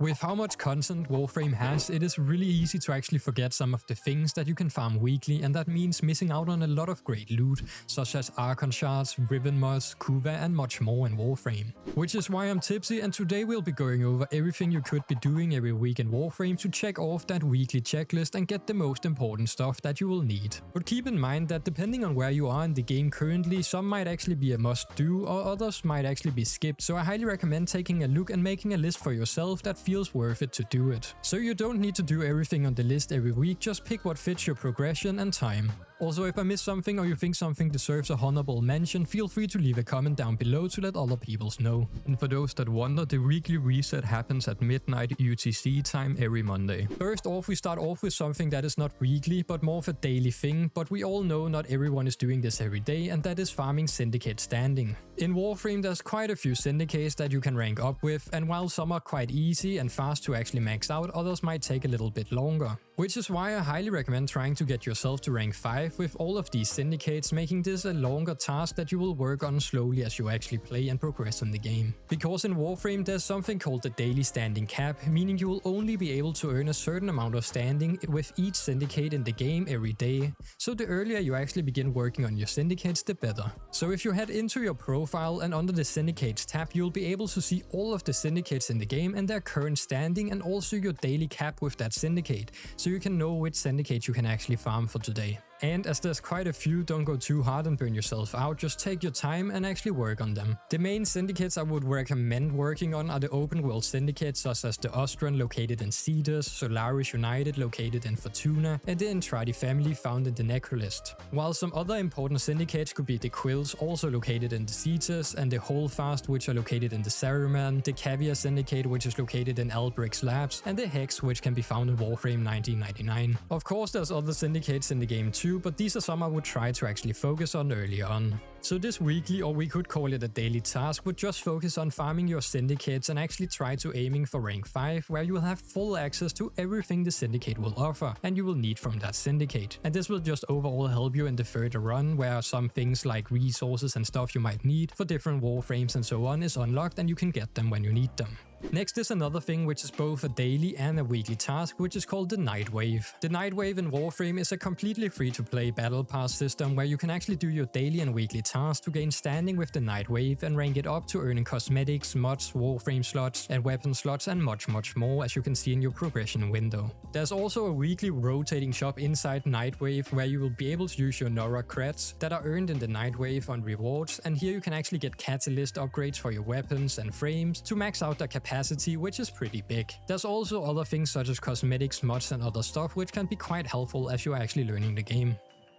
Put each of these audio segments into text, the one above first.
With how much content Warframe has, it is really easy to actually forget some of the things that you can farm weekly, and that means missing out on a lot of great loot, such as Archon Shards, Riven mods, Kuva and much more in Warframe. Which is why I'm Tipsy, and today we'll be going over everything you could be doing every week in Warframe to check off that weekly checklist and get the most important stuff that you will need. But keep in mind that depending on where you are in the game currently, some might actually be a must do or others might actually be skipped, so I highly recommend taking a look and making a list for yourself that feels worth it to do it. So you don't need to do everything on the list every week, just pick what fits your progression and time. Also, if I missed something or you think something deserves a honorable mention, feel free to leave a comment down below to let other people know. And for those that wonder, the weekly reset happens at midnight UTC time every Monday. First off, we start off with something that is not weekly, but more of a daily thing, but we all know not everyone is doing this every day, and that is farming Syndicate standing. In Warframe, there's quite a few Syndicates that you can rank up with, and while some are quite easy and fast to actually max out, others might take a little bit longer. Which is why I highly recommend trying to get yourself to rank 5 with all of these Syndicates, making this a longer task that you will work on slowly as you actually play and progress in the game. Because in Warframe there's something called the daily standing cap, meaning you will only be able to earn a certain amount of standing with each Syndicate in the game every day, so the earlier you actually begin working on your Syndicates, the better. So if you head into your profile and under the Syndicates tab, you'll be able to see all of the Syndicates in the game and their current standing, and also your daily cap with that Syndicate, so you can know which Syndicate you can actually farm for today. And as there's quite a few, don't go too hard and burn yourself out, just take your time and actually work on them. The main Syndicates I would recommend working on are the open world Syndicates such as the Ostran located in Cetus, Solaris United located in Fortuna, and the Entradi family found in the Necrolist. While some other important Syndicates could be the Quills, also located in the Cetus, and the Holdfast, which are located in the Saruman, the Caviar Syndicate, which is located in Albric's Labs, and the Hex, which can be found in Warframe 1999. Of course there's other Syndicates in the game too, but these are some I would try to actually focus on early on. So this weekly, or we could call it a daily task, would just focus on farming your Syndicates and actually try to aiming for rank 5, where you will have full access to everything the Syndicate will offer and you will need from that Syndicate. And this will just overall help you in the further run, where some things like resources and stuff you might need for different Warframes and so on is unlocked and you can get them when you need them. Next is another thing which is both a daily and a weekly task, which is called the Nightwave. The Nightwave in Warframe is a completely free-to-play battle pass system where you can actually do your daily and weekly tasks to gain standing with the Nightwave and rank it up to earning cosmetics, mods, Warframe slots and weapon slots and much more, as you can see in your progression window. There's also a weekly rotating shop inside Nightwave where you will be able to use your Nora creds that are earned in the Nightwave on rewards, and here you can actually get catalyst upgrades for your weapons and frames to max out their capacity, which is pretty big. There's also other things such as cosmetics, mods and other stuff which can be quite helpful as you're actually learning the game.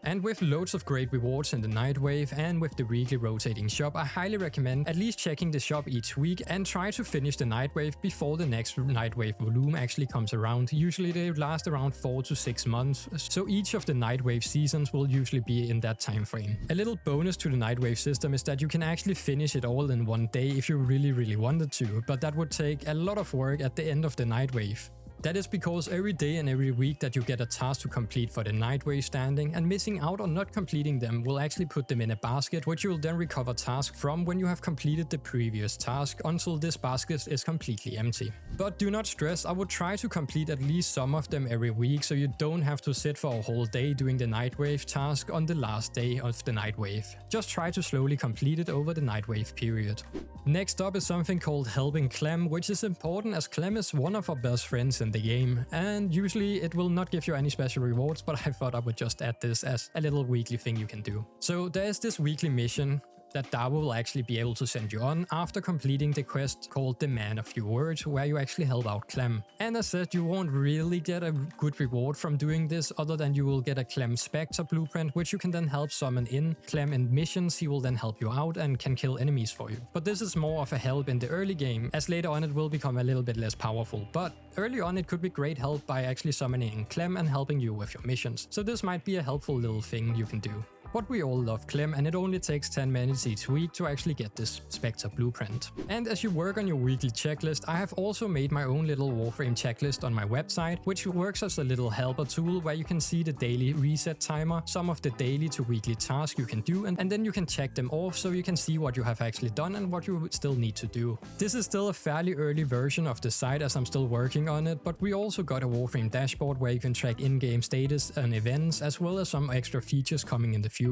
And with loads of great rewards in the Nightwave and with the weekly rotating shop, I highly recommend at least checking the shop each week and try to finish the Nightwave before the next Nightwave volume actually comes around. Usually they last around 4 to 6 months, so each of the Nightwave seasons will usually be in that time frame. A little bonus to the Nightwave system is that you can actually finish it all in one day if you really wanted to, but that would take a lot of work at the end of the Nightwave. That is because every day and every week that you get a task to complete for the Nightwave standing, and missing out on not completing them will actually put them in a basket, which you will then recover tasks from when you have completed the previous task until this basket is completely empty. But do not stress, I would try to complete at least some of them every week so you don't have to sit for a whole day doing the Nightwave task on the last day of the Nightwave. Just try to slowly complete it over the Nightwave period. Next up is something called helping Clem, which is important as Clem is one of our best friends in the game, and usually it will not give you any special rewards, but I thought I would just add this as a little weekly thing you can do. So there's this weekly mission that Dawa will actually be able to send you on after completing the quest called the Man of Few Words, where you actually help out Clem. And as said, you won't really get a good reward from doing this other than you will get a Clem Spectre blueprint, which you can then help summon in. Clem in missions, he will then help you out and can kill enemies for you. But this is more of a help in the early game, as later on it will become a little bit less powerful. But early on it could be great help by actually summoning Clem and helping you with your missions. So this might be a helpful little thing you can do. But we all love Clem, and it only takes 10 minutes each week to actually get this Spectre blueprint. And as you work on your weekly checklist, I have also made my own little Warframe checklist on my website, which works as a little helper tool where you can see the daily reset timer, some of the daily to weekly tasks you can do, and then you can check them off so you can see what you have actually done and what you still need to do. This is still a fairly early version of the site as I'm still working on it, but we also got a Warframe dashboard where you can track in-game status and events, as well as some extra features coming in the future.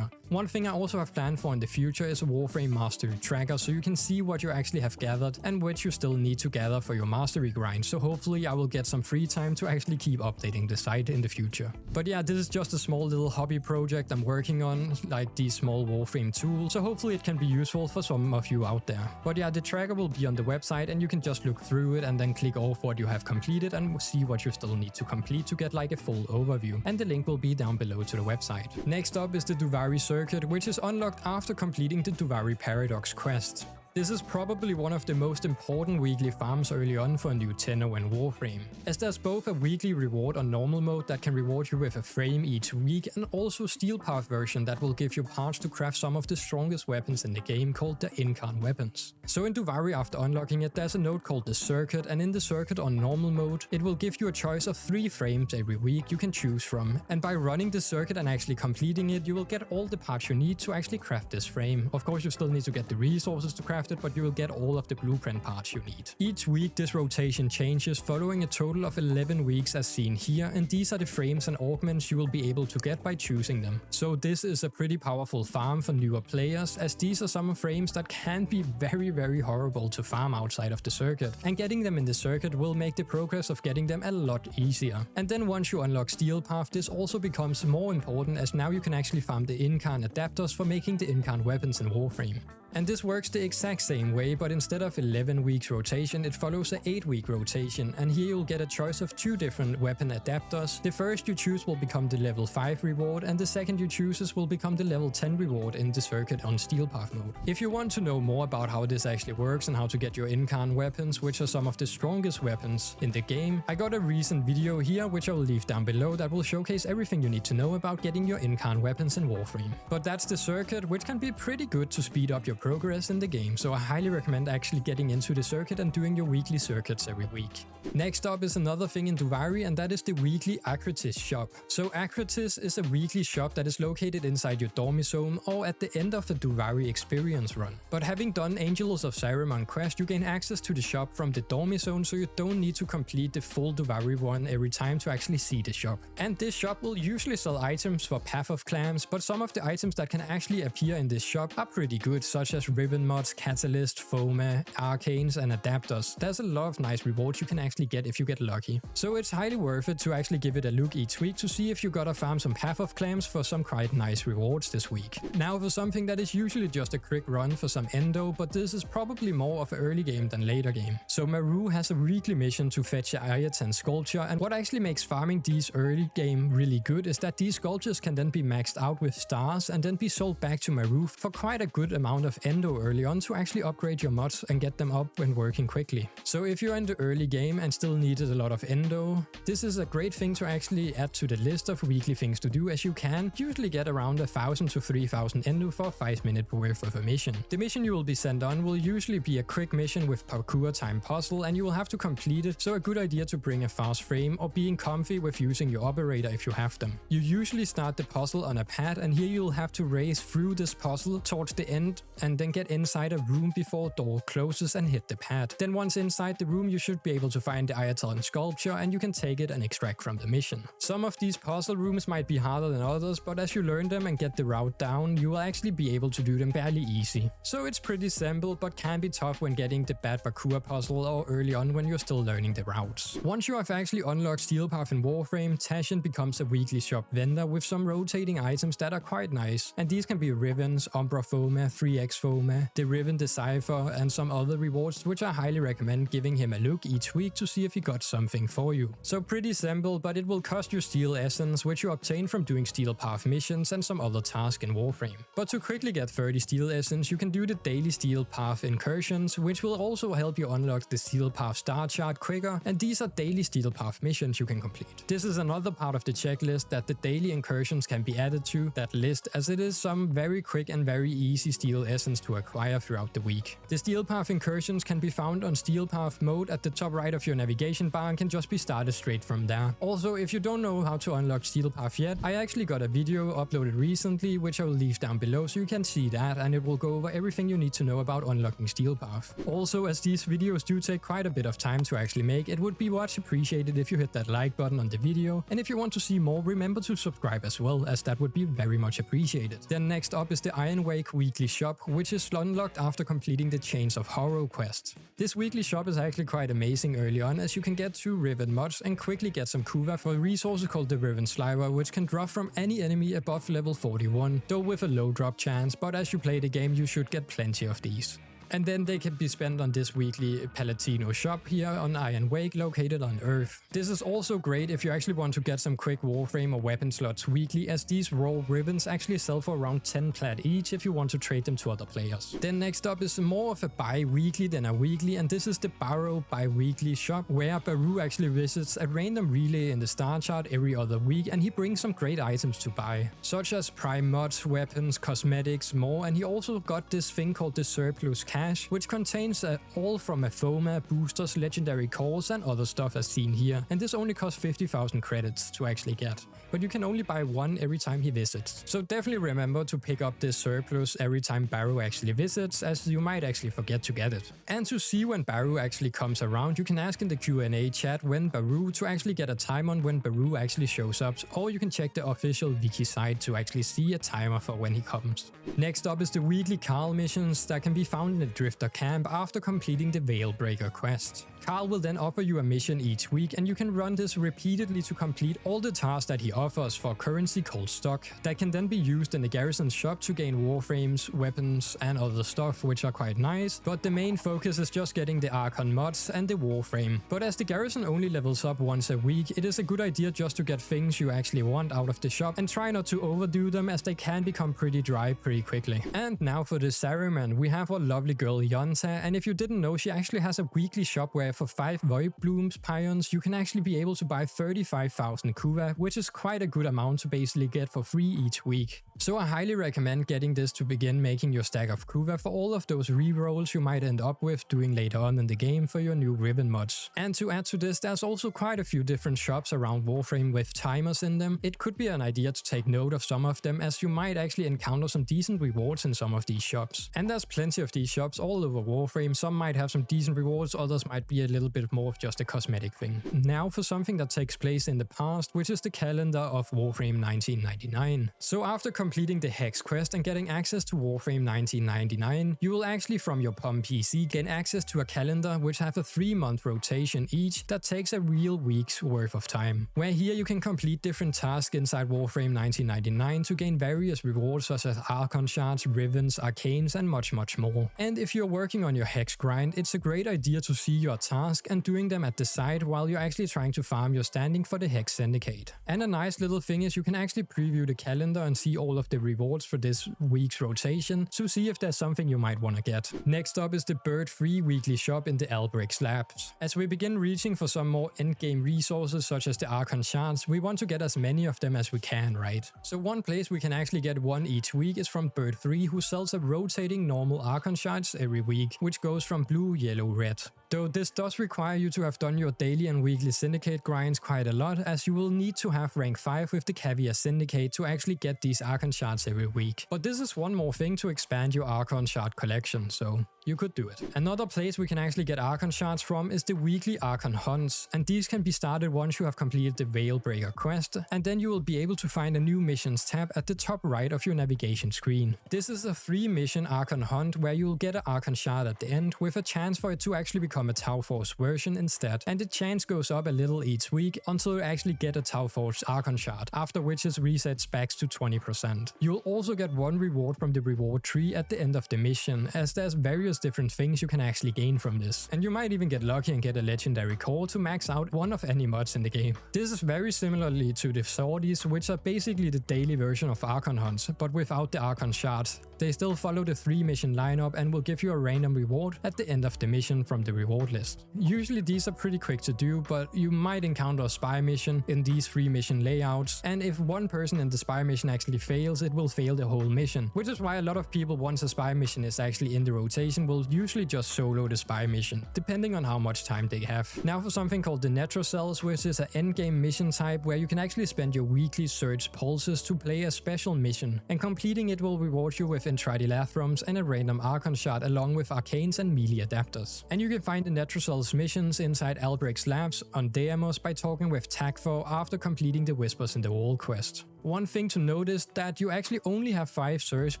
One thing I also have planned for in the future is a Warframe mastery tracker, so you can see what you actually have gathered and which you still need to gather for your mastery grind, so hopefully I will get some free time to actually keep updating the site in the future. But yeah, this is just a small little hobby project I'm working on, like these small Warframe tools, so hopefully it can be useful for some of you out there. But yeah, the tracker will be on the website and you can just look through it and then click off what you have completed and see what you still need to complete to get like a full overview, and the link will be down below to the website. Next up is the Duviri circuit, which is unlocked after completing the Duviri Paradox quest. This is probably one of the most important weekly farms early on for a new tenno in Warframe, as there's both a weekly reward on normal mode that can reward you with a frame each week, and also steel path version that will give you parts to craft some of the strongest weapons in the game called the Incarnon weapons. So in Duviri, after unlocking it, there's a node called the circuit, and in the circuit on normal mode it will give you a choice of 3 frames every week you can choose from, and by running the circuit and actually completing it, you will get all the parts you need to actually craft this frame. Of course, you still need to get the resources to craft it, but you will get all of the blueprint parts you need. Each week this rotation changes, following a total of 11 weeks as seen here, and these are the frames and augments you will be able to get by choosing them. So this is a pretty powerful farm for newer players, as these are some frames that can be very horrible to farm outside of the circuit, and getting them in the circuit will make the progress of getting them a lot easier. And then once you unlock Steel Path, this also becomes more important, as now you can actually farm the Incarnon adapters for making the Incarnon weapons in Warframe. And this works the exact same way, but instead of 11 weeks rotation, it follows an 8-week rotation, and here you'll get a choice of 2 different weapon adapters. The first you choose will become the level 5 reward, and the second you choose will become the level 10 reward in the circuit on Steel Path mode. If you want to know more about how this actually works and how to get your Incarnon weapons, which are some of the strongest weapons in the game, I got a recent video here which I will leave down below that will showcase everything you need to know about getting your Incarnon weapons in Warframe. But that's the circuit, which can be pretty good to speed up your progress in the game, so I highly recommend actually getting into the circuit and doing your weekly circuits every week. Next up is another thing in Duviri, and that is the weekly Acrithis shop. So Acrithis is a weekly shop that is located inside your Dormizone or at the end of the Duviri experience run. But having done Angels of Saruman quest, you gain access to the shop from the Dormizone, so you don't need to complete the full Duviri run every time to actually see the shop. And this shop will usually sell items for Path of Clans, but some of the items that can actually appear in this shop are pretty good, such as Riven mods, Catalyst, Forma, Arcanes and adapters. There's a lot of nice rewards you can actually get if you get lucky. So it's highly worth it to actually give it a look each week to see if you gotta farm some Path of Clans for some quite nice rewards this week. Now for something that is usually just a quick run for some Endo, but this is probably more of an early game than later game. So Maroo has a weekly mission to fetch a Ayatan sculpture, and what actually makes farming these early game really good is that these sculptures can then be maxed out with stars and then be sold back to Maroo for quite a good amount of Endo early on to actually upgrade your mods and get them up when working quickly. So if you're in the early game and still needed a lot of Endo, this is a great thing to actually add to the list of weekly things to do, as you can usually get around 1,000 to 3,000 Endo for 5 minutes worth of a mission. The mission you will be sent on will usually be a quick mission with parkour time puzzle, and you will have to complete it, so a good idea to bring a fast frame or being comfy with using your operator if you have them. You usually start the puzzle on a pad, and here you'll have to race through this puzzle towards the end and then get inside a room before door closes and hit the pad. Then once inside the room you should be able to find the Ayatan sculpture, and you can take it and extract from the mission. Some of these puzzle rooms might be harder than others, but as you learn them and get the route down, you will actually be able to do them fairly easy. So it's pretty simple, but can be tough when getting the bad parkour puzzle or early on when you're still learning the routes. Once you have actually unlocked Steel Path in Warframe, Teshin becomes a weekly shop vendor with some rotating items that are quite nice, and these can be Rivens, Umbra, Forma, 3x Hex Forma, the Riven Decipher, and some other rewards, which I highly recommend giving him a look each week to see if he got something for you. So pretty simple, but it will cost you Steel Essence, which you obtain from doing Steel Path missions and some other tasks in Warframe. But to quickly get 30 Steel Essence, you can do the daily Steel Path incursions, which will also help you unlock the Steel Path star chart quicker, and these are daily Steel Path missions you can complete. This is another part of the checklist that the daily incursions can be added to that list, as it is some very quick and very easy Steel Essence to acquire throughout the week. The Steel Path incursions can be found on Steel Path mode at the top right of your navigation bar and can just be started straight from there. Also, if you don't know how to unlock Steel Path yet, I actually got a video uploaded recently, which I will leave down below so you can see that, and it will go over everything you need to know about unlocking Steel Path. Also, as these videos do take quite a bit of time to actually make, it would be much appreciated if you hit that like button on the video, and if you want to see more, remember to subscribe as well, as that would be very much appreciated. Then next up is the Ironwake weekly shop, which is unlocked after completing the Chains of Horror quest. This weekly shop is actually quite amazing early on, as you can get 2 Riven mods and quickly get some Kuva for resources called the Riven Sliver, which can drop from any enemy above level 41, though with a low drop chance, but as you play the game you should get plenty of these. And then they can be spent on this weekly Palatino shop here on Ironwake, located on Earth. This is also great if you actually want to get some quick Warframe or weapon slots weekly, as these raw Rivens actually sell for around 10 plat each if you want to trade them to other players. Then next up is more of a bi-weekly than a weekly, and this is the Barrow bi-weekly shop, where Maroo actually visits a random relay in the star chart every other week, and he brings some great items to buy, such as prime mods, weapons, cosmetics, more, and he also got this thing called the Surplus Cash, which contains all from a Forma, boosters, legendary cores, and other stuff as seen here, and this only costs 50,000 credits to actually get, but you can only buy one every time he visits. So definitely remember to pick up this surplus every time Barrow actually visits, as you might actually forget to get it. And to see when Barrow actually comes around, you can ask in the Q&A chat when Barrow to actually get a time on when Barrow actually shows up, or you can check the official wiki site to actually see a timer for when he comes. Next up is the weekly Carl missions that can be found in the Drifter camp after completing the Veilbreaker quest. Carl will then offer you a mission each week, and you can run this repeatedly to complete all the tasks that he offers for currency called stock, that can then be used in the garrison shop to gain warframes, weapons, and other stuff, which are quite nice, but the main focus is just getting the Archon mods and the warframe. But as the garrison only levels up once a week, it is a good idea just to get things you actually want out of the shop and try not to overdo them, as they can become pretty dry pretty quickly. And now for the Saruman, we have our lovely girl Yonta, and if you didn't know, she actually has a weekly shop where for 5 Void Blooms Pinions you can actually be able to buy 35,000 Kuva, which is quite a good amount to basically get for free each week. So I highly recommend getting this to begin making your stack of Kuva for all of those rerolls you might end up with doing later on in the game for your new Riven mods. And to add to this, there's also quite a few different shops around Warframe with timers in them. It could be an idea to take note of some of them, as you might actually encounter some decent rewards in some of these shops. And there's plenty of these shops all over Warframe. Some might have some decent rewards, others might be a little bit more of just a cosmetic thing. Now for something that takes place in the past, which is the calendar of Warframe 1999. So after completing the Hex quest and getting access to Warframe 1999, you will actually from your POM PC gain access to a calendar which have a 3-month rotation each that takes a real week's worth of time, where here you can complete different tasks inside Warframe 1999 to gain various rewards such as Archon Shards, Rivens, Arcanes, and much more. And if you're working on your Hex grind, it's a great idea to see your task and doing them at the side while you're actually trying to farm your standing for the Hex Syndicate. And a nice little thing is you can actually preview the calendar and see all of the rewards for this week's rotation to see if there's something you might want to get. Next up is the Bird Free weekly shop in the Albrecht Labs. As we begin reaching for some more endgame resources such as the Archon Shards, we want to get as many of them as we can, right? So one place we can actually get one each week is from Bird 3, who sells a rotating normal Archon Shards every week, which goes from blue, yellow, red. Though this does require you to have done your daily and weekly Syndicate grinds quite a lot, as you will need to have rank 5 with the Caviar Syndicate to actually get these Archon Shards every week. But this is one more thing to expand your Archon Shard collection, so you could do it. Another place we can actually get Archon Shards from is the weekly Archon Hunts, and these can be started once you have completed the Veilbreaker quest, and then you will be able to find a new missions tab at the top right of your navigation screen. This is a 3-mission Archon Hunt where you will get an Archon Shard at the end, with a chance for it to actually become become a Tauforged version instead, and the chance goes up a little each week until you actually get a Tauforged Archon Shard, after which it resets back to 20%. You'll also get one reward from the reward tree at the end of the mission, as there's various different things you can actually gain from this. And you might even get lucky and get a legendary core to max out one of any mods in the game. This is very similarly to the Sorties, which are basically the daily version of Archon hunts, but without the Archon Shards. They still follow the 3 mission lineup and will give you a random reward at the end of the mission from the reward list. Usually these are pretty quick to do, but you might encounter a spy mission in these 3 mission layouts, and if one person in the spy mission actually fails, it will fail the whole mission, which is why a lot of people, once a spy mission is actually in the rotation, will usually just solo the spy mission, depending on how much time they have. Now for something called the Netracells, which is an endgame mission type where you can actually spend your weekly search pulses to play a special mission, and completing it will reward you with Tridilathrums and a random Archon Shard along with Arcanes and melee adapters. And you can find the Netracells missions inside Albrecht's labs on Deimos by talking with Tagfor after completing the Whispers in the Wall quest. One thing to note is that you actually only have 5 search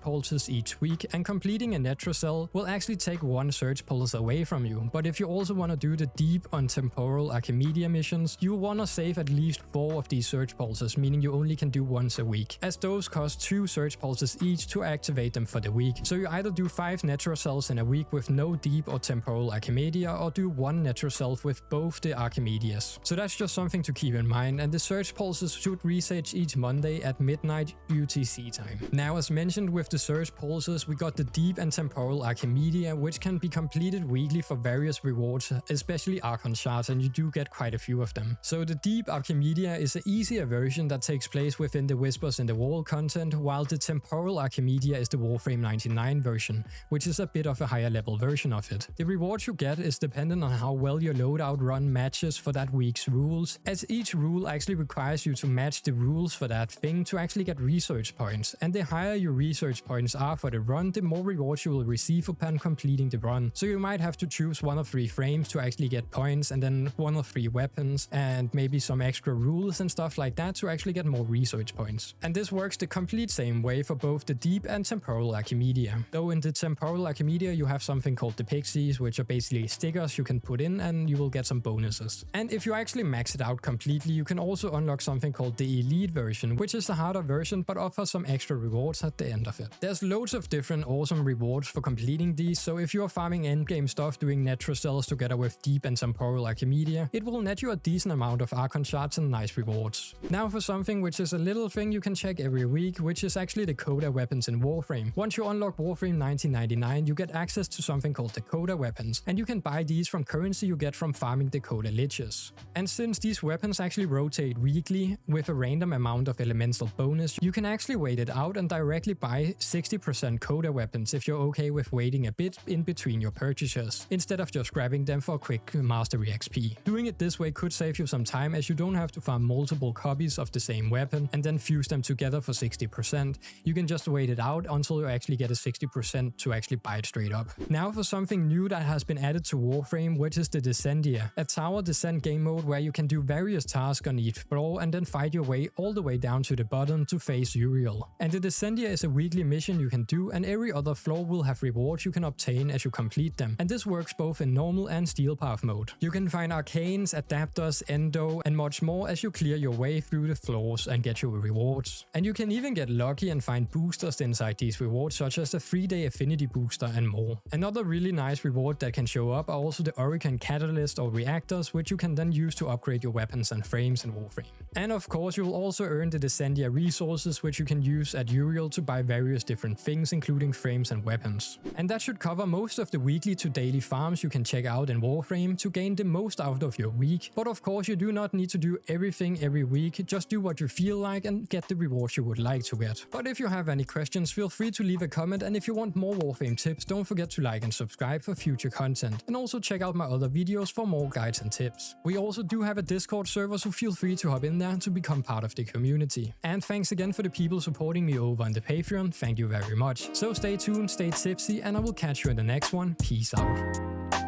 pulses each week, and completing a Netracell will actually take 1 search pulse away from you. But if you also want to do the deep on Temporal Archimedea missions, you want to save at least 4 of these search pulses, meaning you only can do once a week, as those cost 2 search pulses each to activate them for the week. So you either do 5 Netracells in a week with no deep or Temporal Archimedea, or do 1 Netracell with both the Archimedeas. So that's just something to keep in mind, and the search pulses should reset each Monday at midnight UTC time. Now, as mentioned with the search pulses, we got the deep and Temporal Archimedea, which can be completed weekly for various rewards, especially Archon Shards, and you do get quite a few of them. So the deep Archimedea is an easier version that takes place within the Whispers in the Wall content, while the Temporal Archimedea is the Warframe 99 version, which is a bit of a higher level version of it. The rewards you get is dependent on how well your loadout run matches for that week's rules, as each rule actually requires you to match the rules for that thing to actually get research points, and the higher your research points are for the run, the more rewards you will receive upon completing the run. So you might have to choose 1 of 3 frames to actually get points, and then 1 of 3 weapons, and maybe some extra rules and stuff like that to actually get more research points. And this works the complete same way for both the deep and Temporal Archimedea. Though in the Temporal Archimedea you have something called the Pixies, which are basically stickers you can put in and you will get some bonuses. And if you actually max it out completely, you can also unlock something called the Elite version, which is the harder version but offers some extra rewards at the end of it. There's loads of different awesome rewards for completing these, so if you're farming endgame stuff doing Netracells together with deep and Temporal Archimedea, it will net you a decent amount of Archon Shards and nice rewards. Now for something which is a little thing you can check every week, which is actually the Coda weapons in Warframe. Once you unlock Warframe 1999, you get access to something called the Coda weapons, and you can buy these from currency you get from farming the Coda liches. And since these weapons actually rotate weekly with a random amount of elemental bonus, you can actually wait it out and directly buy 60% Coda weapons if you're okay with waiting a bit in between your purchases, instead of just grabbing them for quick mastery XP. Doing it this way could save you some time, as you don't have to farm multiple copies of the same weapon and then fuse them together for 60%. You can just wait it out until you actually get a 60% to actually buy it straight up. Now for something new that has been added to Warframe, which is the Descendia, a tower descent game mode where you can do various tasks on each floor and then fight your way all the way down to the bottom to face Uriel. And the Descendia is a weekly mission you can do, and every other floor will have rewards you can obtain as you complete them. And this works both in normal and steel path mode. You can find Arcanes, adapters, Endo, and much more as you clear your way through the floors and get your rewards. And you can even get lucky and find boosters inside these rewards, such as a 3-day affinity booster and more. Another really nice reward that can show up are also the Orokin catalyst or reactors, which you can then use to upgrade your weapons and frames in Warframe. And of course you will also earn the Descendia resources, which you can use at Uriel to buy various different things, including frames and weapons. And that should cover most of the weekly to daily farms you can check out in Warframe to gain the most out of your week. But of course you do not need to do everything every week, just do what you feel like and get the rewards you would like to get. But if you have any questions, feel free to leave a comment, and if you want more Warframe tips, don't forget to like and subscribe for future content, and also check out my other videos for more guides and tips. We also do have a Discord server, so feel free to hop in there to become part of the community. And thanks again for the people supporting me over on the Patreon, thank you very much. So stay tuned, stay tipsy, and I will catch you in the next one. Peace out.